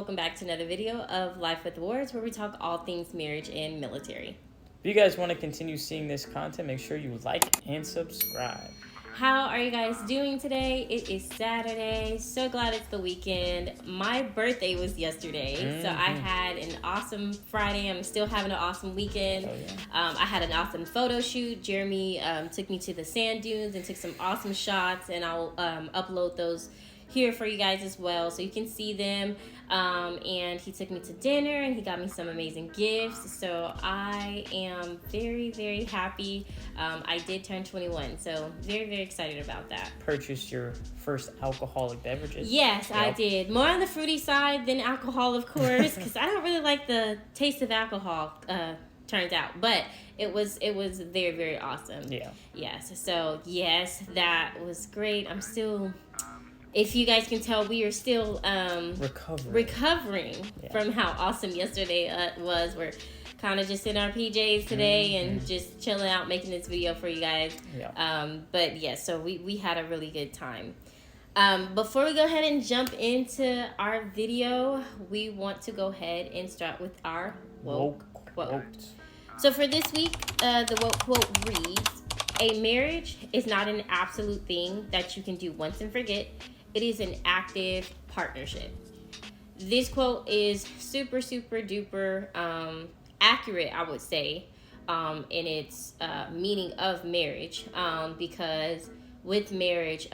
welcome back to another video of Life with Words, where we talk all things marriage and military. If you guys want to continue seeing this content, make sure you like and subscribe. How are you guys doing today? It is Saturday. So glad it's the weekend. My birthday was yesterday, so I had an awesome Friday. I'm still having an awesome weekend. Oh, yeah. I had an awesome photo shoot. Jeremy took me to the sand dunes and took some awesome shots, and I'll upload those here for you guys as well, so you can see them. And he took me to dinner, and he got me some amazing gifts. So I am very, very happy. I did turn 21, so very, very excited about that. Purchased your first alcoholic beverages. Yes, Yep. I did. More on the fruity side than alcohol, of course, because I don't really like the taste of alcohol. Turns out, but it was very, very awesome. Yeah. Yes. So yes, that was great. I'm still. If you guys can tell, we are still recovering from how awesome yesterday was. We're kind of just in our PJs today and just chilling out, making this video for you guys. Yeah. But yeah, so we had a really good time. Before we go ahead and jump into our video, we want to go ahead and start with our woke quote. So for this week, the woke quote reads, "A marriage is not an absolute thing that you can do once and forget. It is an active partnership." This quote is super, super duper accurate, I would say, in its meaning of marriage. Because with marriage,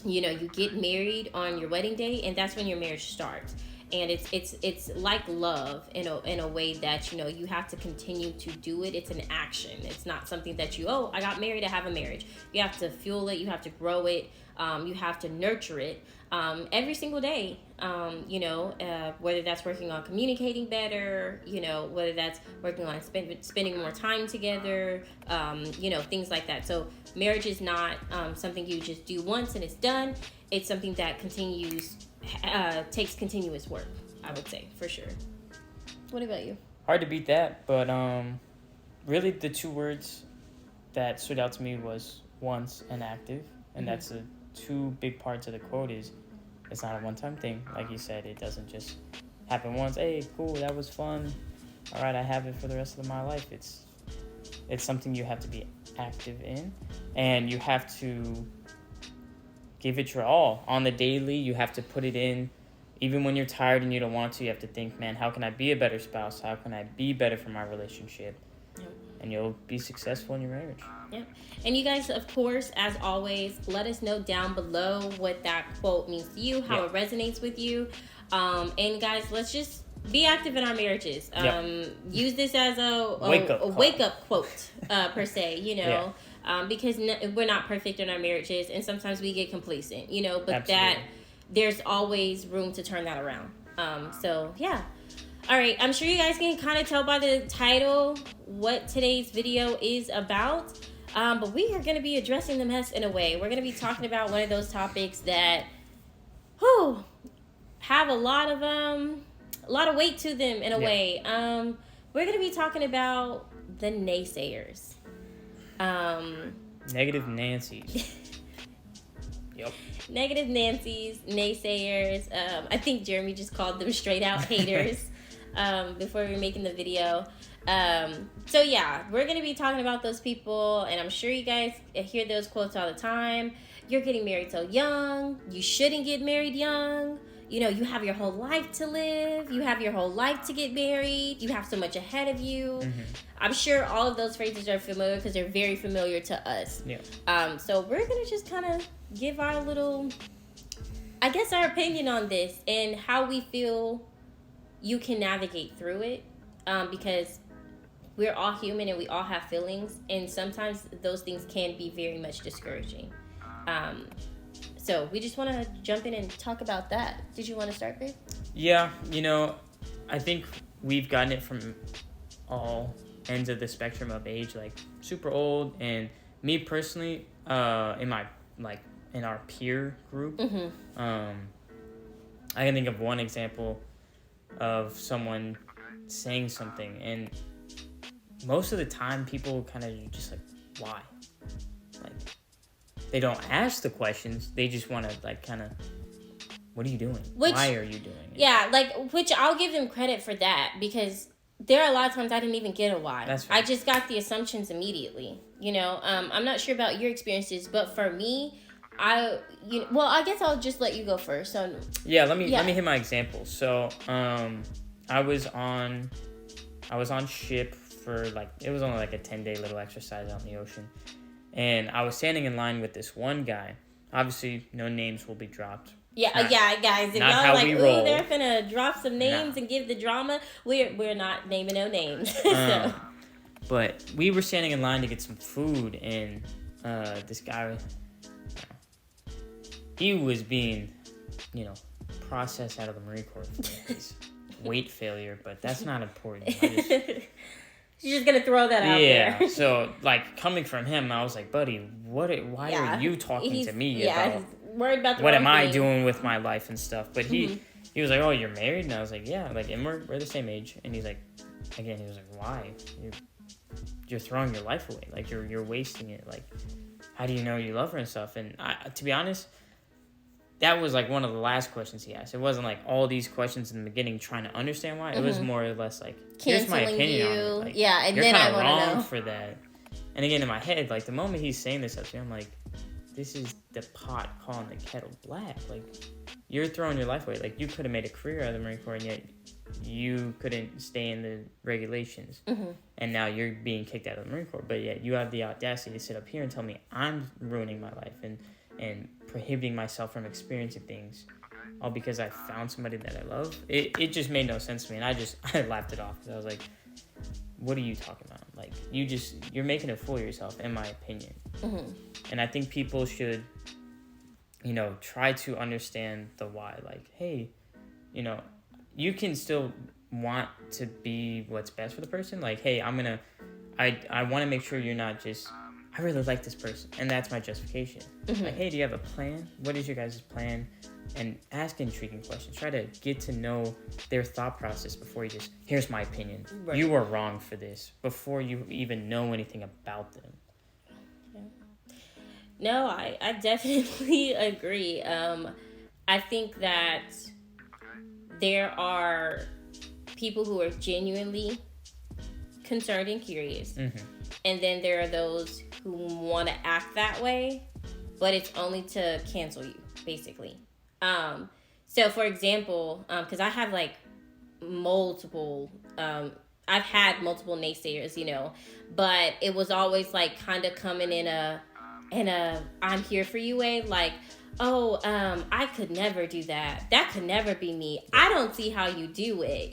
you get married on your wedding day, and that's when your marriage starts. And it's like love in a way that you have to continue to do it. It's an action. It's not something that I got married, I have a marriage. You have to fuel it. You have to grow it. You have to nurture it every single day. Whether that's working on communicating better, whether that's working on spending more time together, things like that. So marriage is not something you just do once and it's done. It's something that takes continuous work, I would say, for sure. What about you? Hard to beat that, but really the two words that stood out to me was once and active, and that's the two big parts of the quote. Is it's not a one-time thing, like you said. It doesn't just happen once. Hey, cool, that was fun. All right, I have it for the rest of my life. It's something you have to be active in, and you have to give it your all on the daily. You have to put it in. Even when you're tired and you don't want to, you have to think, man, how can I be a better spouse? How can I be better for my relationship? Yep. And you'll be successful in your marriage. Yeah. And you guys, of course, as always, let us know down below what that quote means to you, how it resonates with you. And guys, let's just be active in our marriages. Use this as a wake up quote, per se, because we're not perfect in our marriages, and sometimes we get complacent, but Absolutely. that there's always room to turn that around. So yeah. All right, I'm sure you guys can kind of tell by the title what today's video is about, but we are going to be addressing the mess in a way. We're going to be talking about one of those topics that have a lot of weight to them in a way. We're going to be talking about the naysayers. Negative Nancy's. Yep. Negative Nancy's, naysayers. I think Jeremy just called them straight out haters before we were making the video. So yeah, we're going to be talking about those people, and I'm sure you guys hear those quotes all the time. You're getting married so young. You shouldn't get married young. You have your whole life to live. You have your whole life to get married. You have so much ahead of you. I'm sure all of those phrases are familiar because they're very familiar to us. Yeah. So we're going to just kind of give our little, I guess, our opinion on this and how we feel you can navigate through it, because we're all human and we all have feelings, and sometimes those things can be very much discouraging. So we just want to jump in and talk about that. Did you want to start, babe? Yeah, I think we've gotten it from all ends of the spectrum of age, like super old, and me personally, in our peer group, I can think of one example of someone saying something, and most of the time people kind of just like, why? Like, they don't ask the questions, they just want to like kind of what are you doing? Why are you doing it? Yeah, like, which I'll give them credit for that, because there are a lot of times I didn't even get a why. That's right. I just got the assumptions immediately. You know, I'm not sure about your experiences, but for me, I guess I'll just let you go first. So let me hit my example. So I was on ship for like, it was only like a 10-day little exercise out in the ocean, and I was standing in line with this one guy. Obviously, no names will be dropped. Yeah, guys. If y'all like, ooh, they're finna drop some names and give the drama, we're not naming no names. So. But we were standing in line to get some food, and this guy, he was being, processed out of the Marine Corps for his weight failure, but that's not important. You're just gonna throw that out there. Yeah. So, like, coming from him, I was like, buddy, why are you talking to me about? He's worried about what am I doing with my life and stuff? But he was like, oh, you're married? And I was like, yeah. Like, and we're the same age. And he's like, why? You're throwing your life away. Like, you're wasting it. Like, how do you know you love her and stuff? And to be honest, that was like one of the last questions he asked. It wasn't like all these questions in the beginning trying to understand why. It was more or less like, here's my opinion on it. Like, and you're then kind of wrong for that. And again, in my head, like, the moment he's saying this up to me, I'm like, this is the pot calling the kettle black. Like, you're throwing your life away. Like, you could have made a career out of the Marine Corps, and yet you couldn't stay in the regulations. And now you're being kicked out of the Marine Corps. But yet you have the audacity to sit up here and tell me I'm ruining my life and prohibiting myself from experiencing things, all because I found somebody that I love. It just made no sense to me, and I laughed it off, because I was like, what are you talking about? Like, you're making a fool of yourself, in my opinion. And I think people should, try to understand the why. Like, hey, you can still want to be what's best for the person. Like, hey, I want to make sure you're not just, I really like this person, and that's my justification. Like, hey, do you have a plan? What is your guys' plan? And ask intriguing questions. Try to get to know their thought process before you just, here's my opinion. Right. You are wrong for this, before you even know anything about them. No, I definitely agree. I think that there are people who are genuinely concerned and curious. And then there are those who want to act that way, but it's only to cancel you, basically. So for example, because I have like multiple, I've had multiple naysayers, but it was always like kind of coming in a I'm here for you way, like, oh, I could never do that. That could never be me. I don't see how you do it.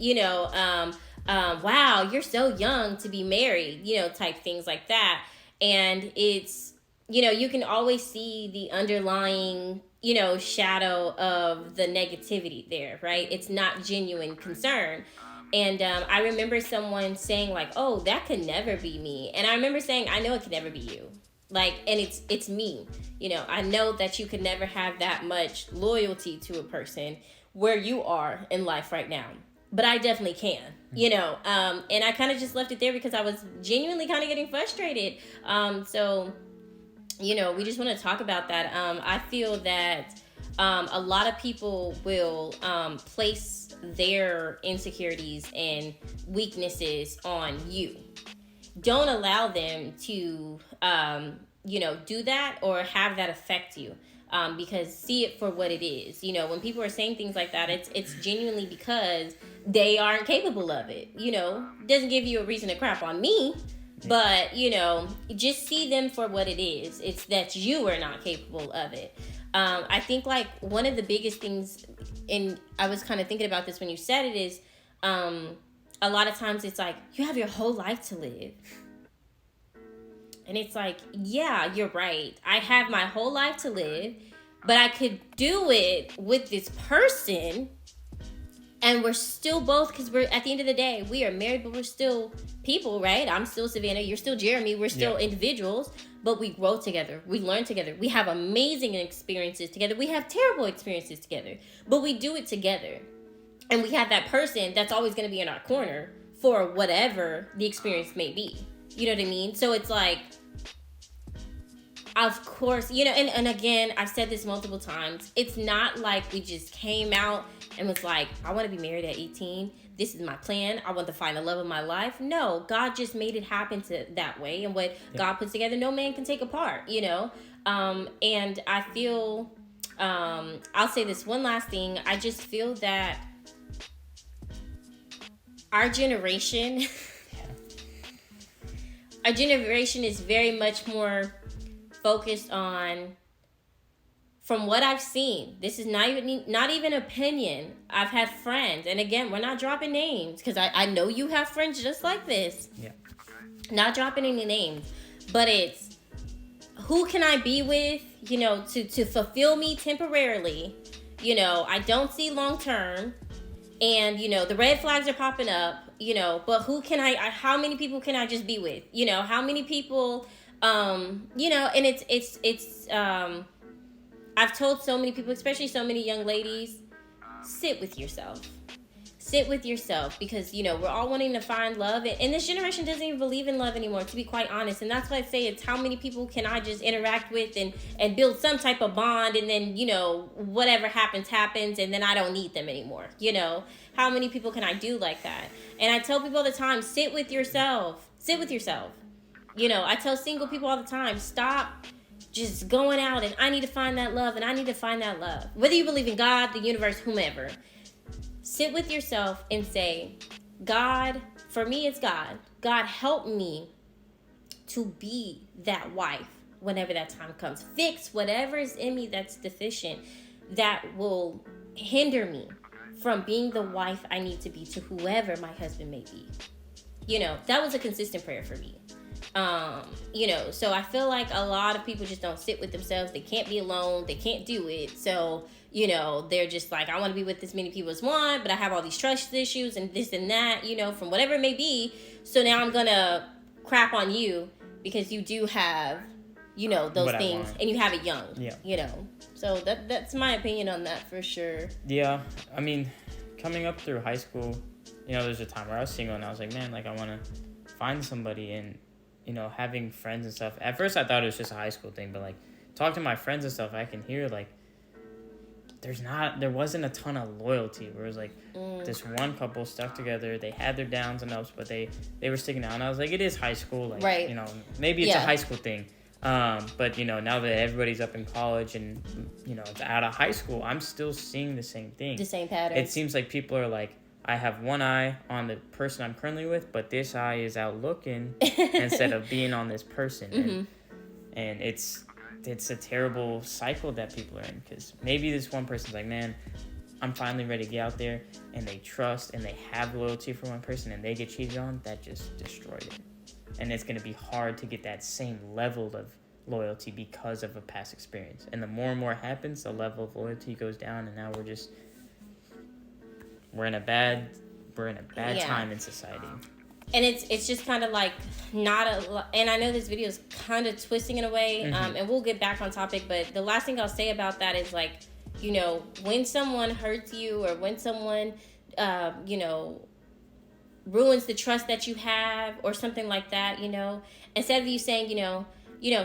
Wow, you're so young to be married, type things like that. And it's, you can always see the underlying, shadow of the negativity there, right? It's not genuine concern. And I remember someone saying like, oh, that could never be me. And I remember saying, I know it could never be you. Like, and it's me. I know that you could never have that much loyalty to a person where you are in life right now. But I definitely can, and I kind of just left it there because I was genuinely kind of getting frustrated. So, we just want to talk about that. I feel that a lot of people will place their insecurities and weaknesses on you. Don't allow them to, do that or have that affect you. Because see it for what it is. When people are saying things like that, it's genuinely because they aren't capable of it. It doesn't give you a reason to crap on me, but, just see them for what it is. It's that you are not capable of it. I think like one of the biggest things, and I was kind of thinking about this when you said it, is a lot of times it's like, you have your whole life to live. And it's like, yeah, you're right. I have my whole life to live, but I could do it with this person. And we're still both, because we're, at the end of the day, we are married, but we're still people, right? I'm still Savannah. You're still Jeremy. We're still individuals, but we grow together. We learn together. We have amazing experiences together. We have terrible experiences together, but we do it together. And we have that person that's always going to be in our corner for whatever the experience may be. You know what I mean? So it's like, Of course, and again, I've said this multiple times. It's not like we just came out and was like, I want to be married at 18. This is my plan. I want to find the love of my life. No, God just made it happen that way. And what God puts together, no man can take apart, And I feel, I'll say this one last thing. I just feel that our generation is very much more focused on, from what I've seen, this is not even opinion. I've had friends, and again, we're not dropping names because I know you have friends just like this. Yeah. Not dropping any names, but it's who can I be with, to fulfill me temporarily. I don't see long term, and the red flags are popping up. But how many people can I just be with? How many people, and it's I've told so many people, especially so many young ladies, sit with yourself. Sit with yourself, because, we're all wanting to find love. And this generation doesn't even believe in love anymore, to be quite honest. And that's why I say it's how many people can I just interact with and build some type of bond, and then, whatever happens, and then I don't need them anymore. How many people can I do like that? And I tell people all the time, sit with yourself. Sit with yourself. I tell single people all the time, stop just going out and I need to find that love, and I need to find that love. Whether you believe in God, the universe, whomever. Sit with yourself and say, God, for me it's God. God, help me to be that wife whenever that time comes. Fix whatever is in me that's deficient, that will hinder me from being the wife I need to be to whoever my husband may be. That was a consistent prayer for me. So I feel like a lot of people just don't sit with themselves. They can't be alone. They can't do it. So, they're just like, I want to be with as many people as one, but I have all these trust issues and this and that, from whatever it may be. So now I'm going to crap on you because you do have, those things, and you have it young, So that's my opinion on that for sure. Yeah. I mean, coming up through high school, there's a time where I was single and I was like, man, like I want to find somebody, and having friends and stuff. At first I thought it was just a high school thing, but like talking to my friends and stuff, I can hear like there wasn't a ton of loyalty. Where it was like this one couple stuck together, they had their downs and ups, but they were sticking out. And I was like, it is high school, like right. Maybe it's a high school thing. But now that everybody's up in college and it's out of high school, I'm still seeing the same thing. The same pattern. It seems like people are like, I have one eye on the person I'm currently with, but this eye is out looking instead of being on this person. Mm-hmm. And it's a terrible cycle that people are in, because maybe this one person's like, man, I'm finally ready to get out there, and they trust and they have loyalty for one person, and they get cheated on. That just destroyed it. And it's going to be hard to get that same level of loyalty because of a past experience. And the more and more it happens, the level of loyalty goes down, and now we're in a bad time in society. And it's just kind of like and I know this video is kind of twisting in a way, and we'll get back on topic, but the last thing I'll say about that is like, when someone hurts you, or when someone, ruins the trust that you have or something like that, instead of you saying,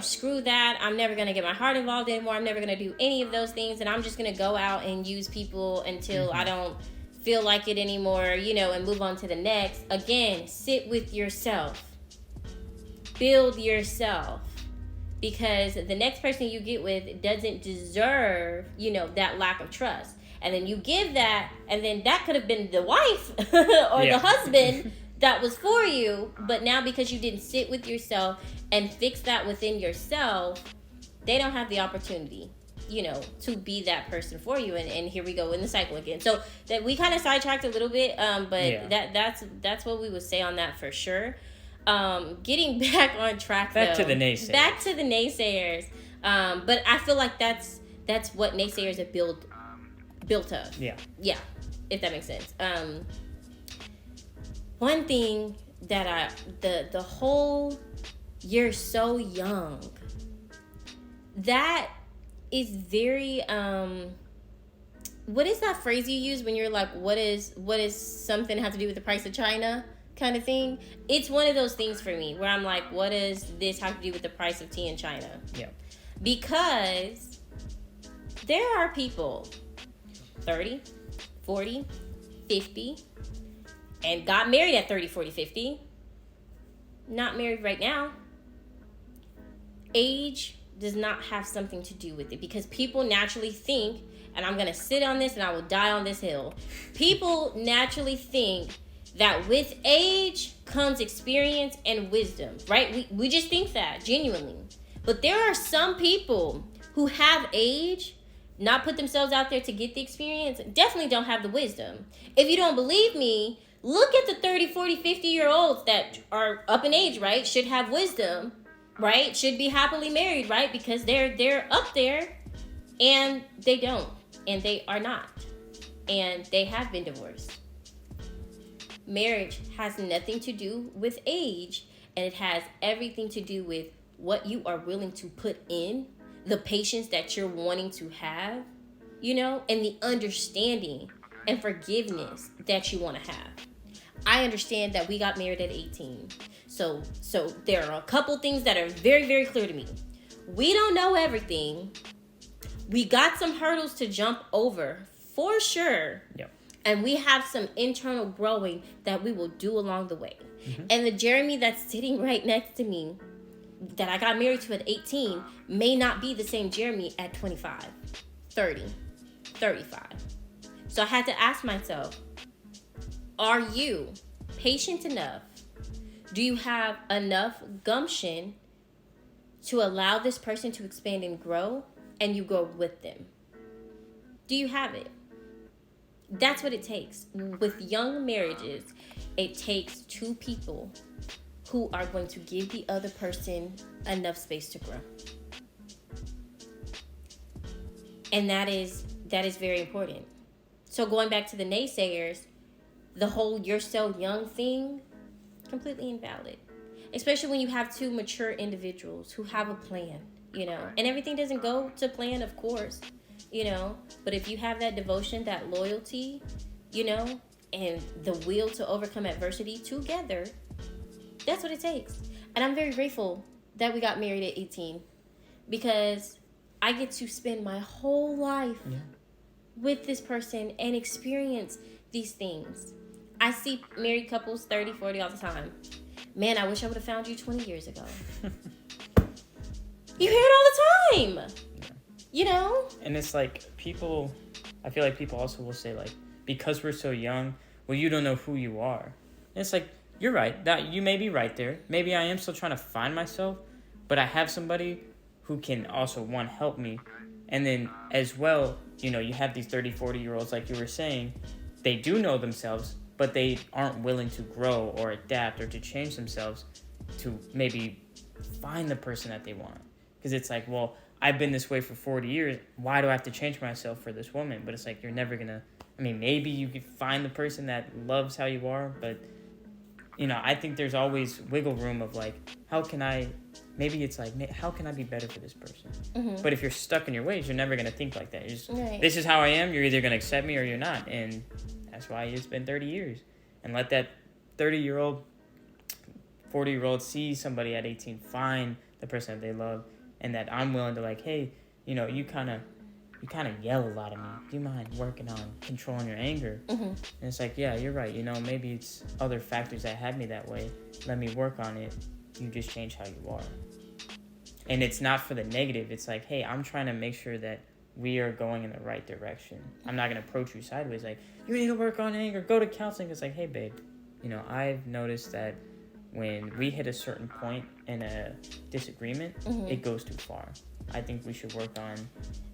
screw that, I'm never going to get my heart involved anymore, I'm never going to do any of those things, and I'm just going to go out and use people until I don't feel like it anymore, and move on to the next. Again, sit with yourself. Build yourself. Because the next person you get with doesn't deserve, that lack of trust. And then you give that, and then that could have been the wife or the husband that was for you. But now because you didn't sit with yourself and fix that within yourself, they don't have the opportunity, to be that person for you. And here we go in the cycle again. So that we kind of sidetracked a little bit, but that's what we would say on that for sure. Getting back on track, back to the naysayers. But I feel like that's what naysayers are built of. Yeah, if that makes sense. One thing that the whole you're so young, that is very what is that phrase you use when you're like, what is something have to do with the price of China kind of thing? It's one of those things for me where I'm like, what does this have to do with the price of tea in China? Yeah. Because there are people 30, 40, 50, and got married at 30, 40, 50. Not married right now. Age does not have something to do with it, because people naturally think, and I'm going to sit on this and I will die on this hill. People naturally think that with age comes experience and wisdom, right? We just think that, genuinely. But there are some people who have age, not put themselves out there to get the experience, definitely don't have the wisdom. If you don't believe me, look at the 30, 40, 50-year-olds that are up in age, right? Should have wisdom, right? Should be happily married, right? Because they're up there, and they don't. And they are not. And they have been divorced. Marriage has nothing to do with age, and it has everything to do with what you are willing to put in, the patience that you're wanting to have, you know, and the understanding and forgiveness that you want to have. I understand that we got married at 18. So there are a couple things that are very, very clear to me. We don't know everything. We got some hurdles to jump over, for sure. Yep. And we have some internal growing that we will do along the way. Mm-hmm. And the Jeremy that's sitting right next to me, that I got married to at 18, may not be the same Jeremy at 25, 30, 35. So I had to ask myself, are you patient enough? Do you have enough gumption to allow this person to expand and grow, and you grow with them? Do you have it? That's what it takes. With young marriages, it takes two people who are going to give the other person enough space to grow. And that is very important. So going back to the naysayers, the whole "you're so young" thing, completely invalid. Especially when you have two mature individuals who have a plan, you know. And everything doesn't go to plan, of course, you know. But if you have that devotion, that loyalty, you know, and the will to overcome adversity together, that's what it takes. And I'm very grateful that we got married at 18, because I get to spend my whole life with this person and experience these things. I see married couples 30, 40 all the time. Man, I wish I would have found you 20 years ago. You hear it all the time. Yeah. You know? And it's like people, I feel like people also will say, like, because we're so young, well, you don't know who you are. And it's like, you're right. That you may be right there. Maybe I am still trying to find myself, but I have somebody who can also, one, help me. And then as well, you know, you have these 30, 40-year-olds, like you were saying, they do know themselves, but they aren't willing to grow or adapt or to change themselves to maybe find the person that they want. Because it's like, well, I've been this way for 40 years. Why do I have to change myself for this woman? But it's like, you're never going to, I mean, maybe you could find the person that loves how you are, but, you know, I think there's always wiggle room of like, how can I be better for this person? Mm-hmm. But if you're stuck in your ways, you're never going to think like that. You're just, right. This is how I am. You're either going to accept me or you're not. And that's why it's been 30 years. And let that 30-year-old, 40-year-old see somebody at 18 find the person that they love, and that I'm willing to, like, hey, you know, you kind of yell a lot at me. Do you mind working on controlling your anger? Mm-hmm. And it's like, yeah, you're right. You know, maybe it's other factors that had me that way. Let me work on it. You just change how you are. And it's not for the negative. It's like, hey, I'm trying to make sure that we are going in the right direction. I'm not going to approach you sideways like, you need to work on anger, go to counseling. It's like, hey, babe, you know, I've noticed that when we hit a certain point in a disagreement, it goes too far. I think we should work on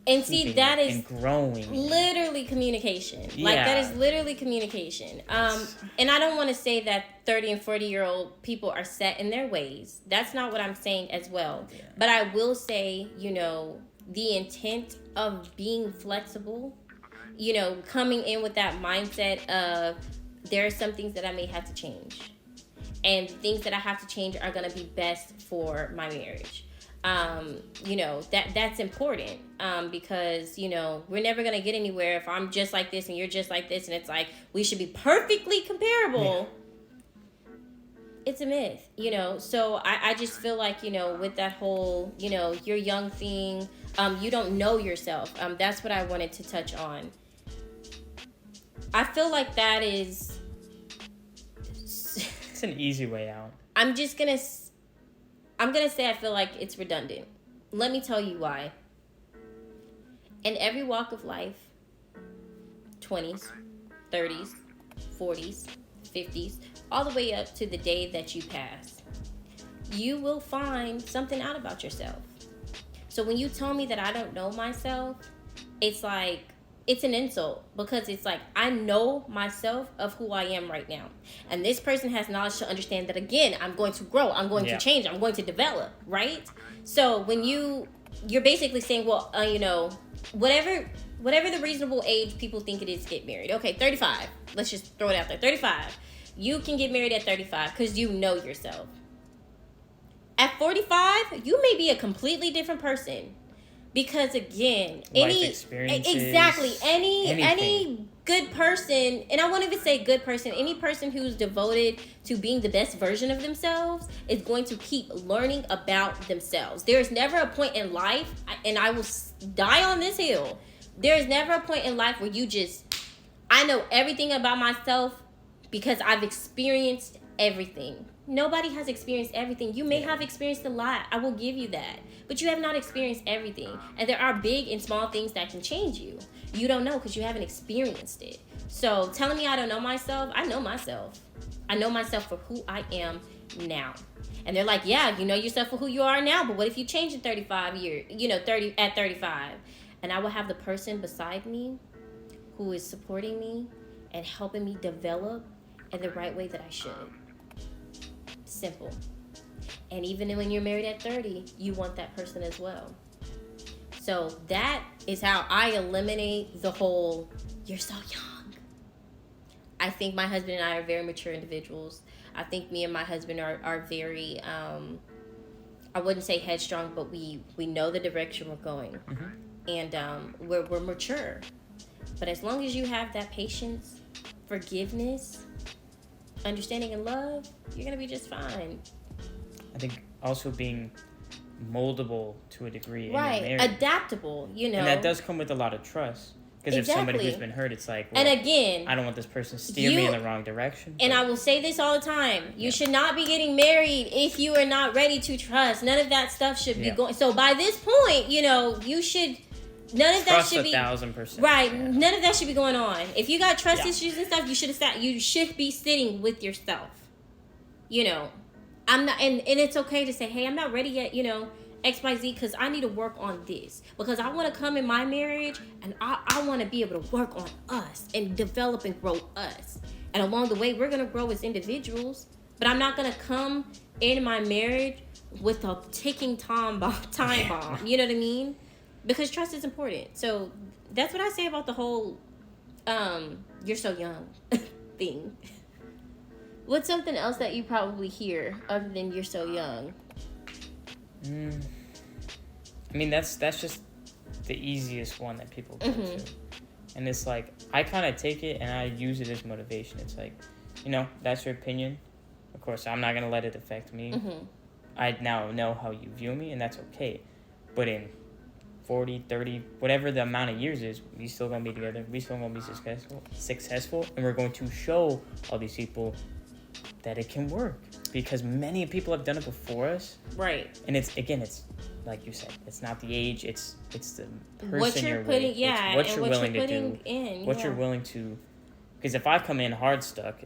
and see that is growing. Literally communication. Yeah. Like that is literally communication. And I don't want to say that 30 and 40-year-old people are set in their ways. That's not what I'm saying as well. Yeah. But I will say, you know, the intent of being flexible, you know, coming in with that mindset of there are some things that I may have to change. And things that I have to change are going to be best for my marriage. You know, that's important because, you know, we're never going to get anywhere if I'm just like this and you're just like this. And it's like, we should be perfectly comparable. It's a myth, you know. So I just feel like, you know, with that whole, you know, your young thing, you don't know yourself. That's what I wanted to touch on. I feel like that is. It's an easy way out. I'm gonna say I feel like it's redundant. Let me tell you why. In every walk of life, 20s, 30s, 40s, 50s, all the way up to the day that you pass, you will find something out about yourself. So when you tell me that I don't know myself, it's like, it's an insult, because it's like, I know myself of who I am right now. And this person has knowledge to understand that, again, I'm going to grow, I'm going to change, I'm going to develop, right? So when you're basically saying, well, you know, whatever the reasonable age people think it is to get married. Okay, 35. Let's just throw it out there. 35. You can get married at 35 because you know yourself. At 45, you may be a completely different person. Because again, any good person, and I won't even say good person, any person who's devoted to being the best version of themselves is going to keep learning about themselves. There's never a point in life, and I will die on this hill, there's never a point in life where you just, I know everything about myself because I've experienced everything. Nobody has experienced everything. You may have experienced a lot. I will give you that. But you have not experienced everything. And there are big and small things that can change you. You don't know because you haven't experienced it. So telling me I don't know myself, I know myself. I know myself for who I am now. And they're like, yeah, you know yourself for who you are now, but what if you change in 35 years, you know, 35? And I will have the person beside me who is supporting me and helping me develop in the right way that I should. Simple. And even when you're married at 30, you want that person as well. So that is how I eliminate the whole, you're so young. I think my husband and I are very mature individuals. I think me and my husband are very, I wouldn't say headstrong, but we know the direction we're going. Mm-hmm. And we're mature. But as long as you have that patience, forgiveness, understanding, and love, you're going to be just fine. I think also being moldable to a degree. Right. Adaptable, you know. And that does come with a lot of trust. Because if somebody who's been hurt, it's like, well, and again, I don't want this person to steer me in the wrong direction. And I will say this all the time. You should not be getting married if you are not ready to trust. None of that stuff should be going. So by this point, you know, you should... None of that should be 1,000%. Right. Yeah. None of that should be going on. If you got trust issues and stuff, you should be sitting with yourself. You know, I'm not, and it's okay to say, hey, I'm not ready yet, you know, XYZ, because I need to work on this. Because I want to come in my marriage and I want to be able to work on us and develop and grow us. And along the way, we're going to grow as individuals. But I'm not going to come in my marriage with a ticking time bomb. You know what I mean? Because trust is important. So that's what I say about the whole you're so young thing. What's something else that you probably hear other than you're so young? I mean, that's just the easiest one that people go to. And it's like, I kind of take it and I use it as motivation. It's like, you know, that's your opinion. Of course, I'm not going to let it affect me. Mm-hmm. I now know how you view me, and that's okay. But in 40, 30, whatever the amount of years is, we still going to be together. We still going to be successful. And we're going to show all these people that it can work. Because many people have done it before us. Right. And it's like you said, it's not the age, it's the person what you're putting, with. It's what you're willing to do. What you're willing to... Because if I come in hard stuck,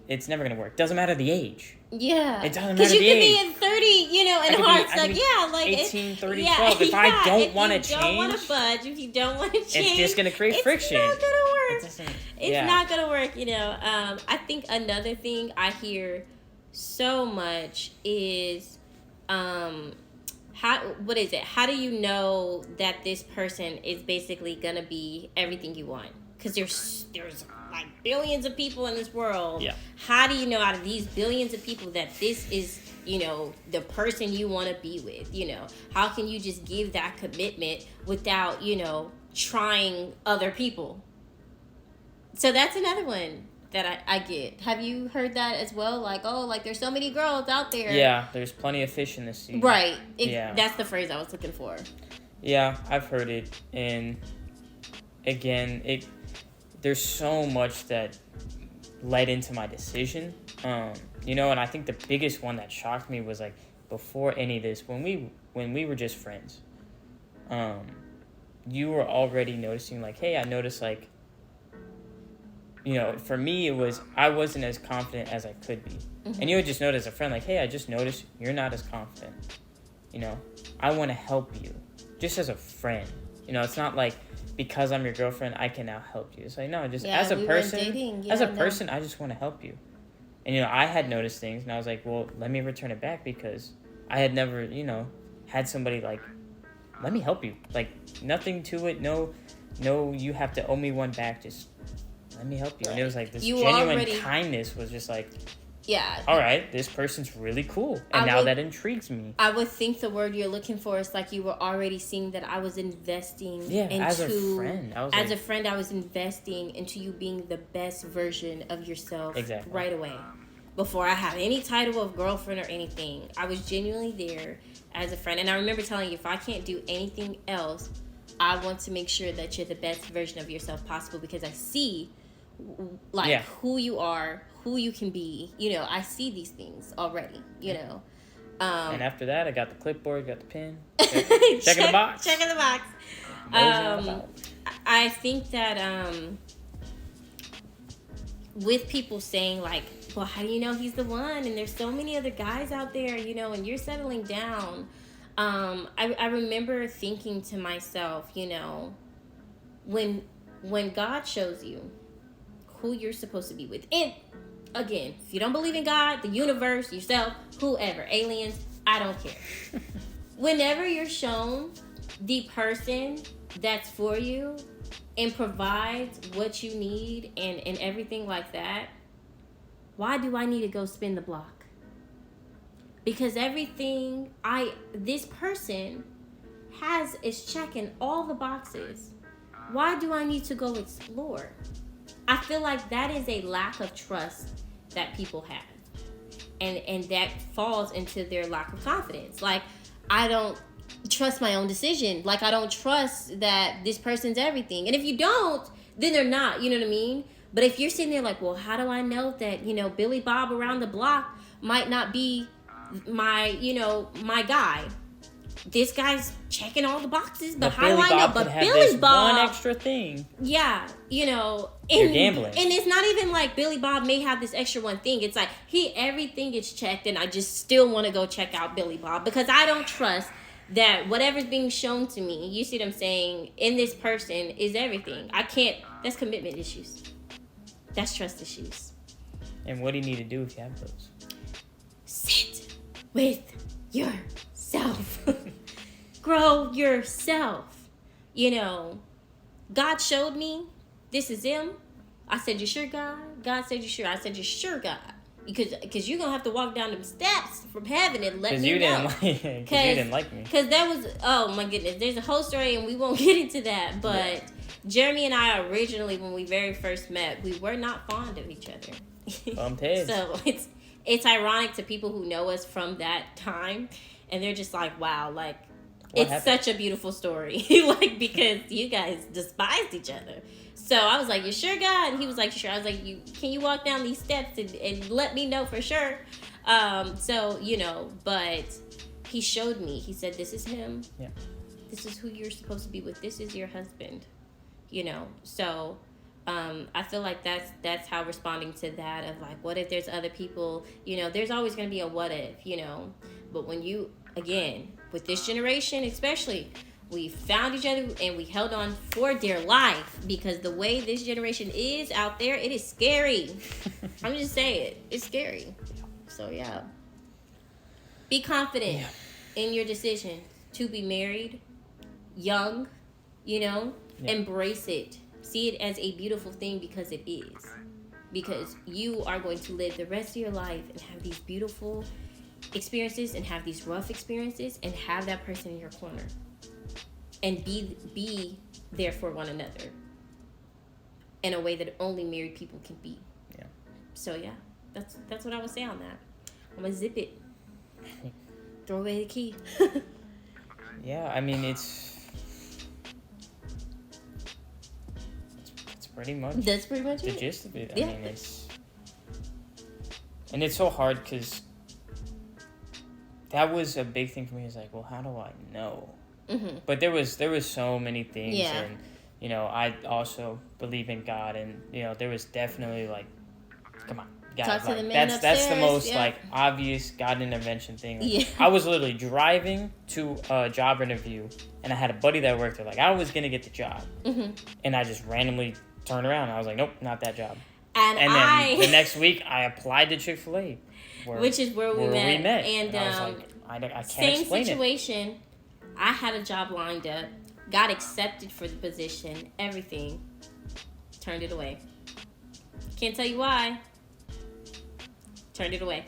it's never going to work. Doesn't matter the age. Yeah. It doesn't matter the age. Because you can be in 30, you know, and hard stuck. Like 18, 30, 12. If I don't want to change... If you don't want to budge, if you don't want to change... It's just going to create friction. It's not going to work. It's not going to work, you know. I think another thing I hear so much is... what is it? How do you know that this person is basically going to be everything you want? Because there's like billions of people in this world. Yeah. How do you know out of these billions of people that this is, you know, the person you want to be with? You know, how can you just give that commitment without, you know, trying other people? So that's another one. that I get. Have you heard that as well? Like, oh, like there's so many girls out there. Yeah, there's plenty of fish in the sea. Right. Yeah. That's the phrase I was looking for. Yeah, I've heard it, and again, there's so much that led into my decision. You know, and I think the biggest one that shocked me was like before any of this, when we were just friends, you were already noticing like, hey, I noticed like, you know, for me it was I wasn't as confident as I could be, and you would just notice as a friend like, hey, I just noticed you're not as confident. You know, I want to help you, just as a friend. You know, it's not like because I'm your girlfriend I can now help you. It's like no, just as a person, I just want to help you. And, you know, I had noticed things, and I was like, well, let me return it back because I had never, you know, had somebody, like, let me help you. Like, nothing to it. No, you have to owe me one back. Just let me help you. Right. And it was like this genuine kindness was just like, yeah. All right, this person's really cool. And now that intrigues me. I would think the word you're looking for is like you were already seeing that I was investing into... as a friend. As a friend, I was investing into you being the best version of yourself right away. Before I had any title of girlfriend or anything. I was genuinely there as a friend. And I remember telling you, if I can't do anything else, I want to make sure that you're the best version of yourself possible because I see like who you are, who you can be. You know, I see these things already, you know. And after that, I got the clipboard, got the pen. Checking the box. Checking the box. I think that with people saying like, well, how do you know he's the one? And there's so many other guys out there, you know, and you're settling down. I remember thinking to myself, you know, when God shows you who you're supposed to be with, and again, if you don't believe in God, the universe, yourself, whoever, aliens, I don't care. Whenever you're shown the person that's for you and provides what you need and everything like that, why do I need to go spin the block? Because everything this person has is checking all the boxes. Why do I need to go explore? I feel like that is a lack of trust that people have. And that falls into their lack of confidence. Like, I don't trust my own decision. Like, I don't trust that this person's everything. And if you don't, then they're not, you know what I mean? But if you're sitting there like, well, how do I know that, you know, Billy Bob around the block might not be my guy? This guy's checking all the boxes, but how do I know? But Billy Bob, one extra thing. Yeah, you know, you're gambling, and it's not even like Billy Bob may have this extra one thing. It's like everything gets checked, and I just still want to go check out Billy Bob because I don't trust that whatever's being shown to me. You see what I'm saying? In this person is everything. I can't. That's commitment issues. That's trust issues. And what do you need to do if you have those? Sit with yourself. Grow yourself. You know, God showed me this is him. I said, you sure, God? God said, you sure? I said, you sure, God? Because you're going to have to walk down them steps from heaven and let me know. Because you didn't like me. Because that was, oh my goodness, there's a whole story and we won't get into that. But Jeremy and I originally, when we very first met, we were not fond of each other. Bumped heads. So it's ironic to people who know us from that time. And they're just like, wow, like, what it's happened? Such a beautiful story. Like, because you guys despised each other. So I was like, you sure, God? And he was like, sure. I was like, can you walk down these steps and let me know for sure? So, you know, but he showed me. He said, this is him. Yeah. This is who you're supposed to be with. This is your husband. You know, so I feel like that's how responding to that of like, what if there's other people? You know, there's always going to be a what if, you know. But when you, again, with this generation especially, we found each other and we held on for dear life because the way this generation is out there, it is scary. I'm just saying, it's scary. So, yeah. Be confident in your decision to be married, young, you know, embrace it. See it as a beautiful thing because it is. Because you are going to live the rest of your life and have these beautiful experiences and have these rough experiences and have that person in your corner. And be there for one another in a way that only married people can be. Yeah. So yeah, that's what I would say on that. I'm gonna zip it. Throw away the key. Yeah, I mean it's pretty much. That's pretty much the it. gist of it. Yeah. I mean it's so hard because that was a big thing for me. It's like, well, how do I know? Mm-hmm. But there was so many things, Yeah. and you know, I also believe in God, and you know, there was definitely like, come on, God, Talk to like, the man that's the upstairs, most yeah. like obvious God intervention thing. Like, Yeah. I was literally driving to a job interview, and I had a buddy that worked there. Like, I was gonna get the job, Mm-hmm. and I just randomly turned around. And I was like, nope, not that job. And then the next week, I applied to Chick-fil-A, which is where we met. And I was like, I can't same explain situation. I had a job lined up, got accepted for the position, everything. Turned it away. Can't tell you why. Turned it away.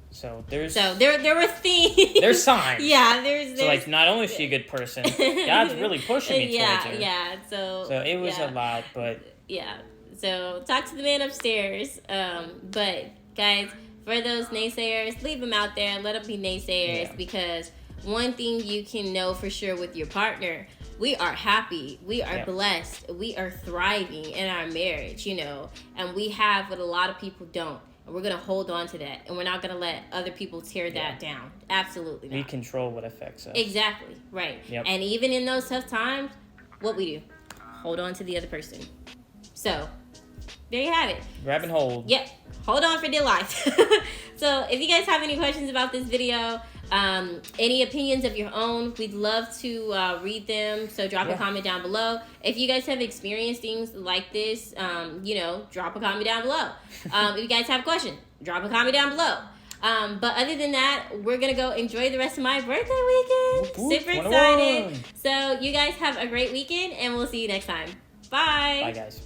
So there were themes. There's signs. Yeah, there's So like, not only is she a good person, God's really pushing me towards her. Yeah. So it was a lot, but yeah. So talk to the man upstairs. But guys, for those naysayers, leave them out there. Let them be naysayers, because one thing you can know for sure with your partner, we are happy, we are blessed, we are thriving in our marriage, and we have what a lot of people don't. And we're going to hold on to that. And we're not going to let other people tear that down. Absolutely not. We control what affects us. Exactly. Right. Yep. And even in those tough times, what we do, hold on to the other person. So, there you have it. Grab and hold. Yep. Hold on for dear life. So, if you guys have any questions about this video, any opinions of your own, we'd love to read them. So drop a comment down below. If you guys have experienced things like this, drop a comment down below. If you guys have a question, drop a comment down below. But other than that, we're going to go enjoy the rest of my birthday weekend. Super excited. So you guys have a great weekend, and we'll see you next time. Bye. Bye, guys.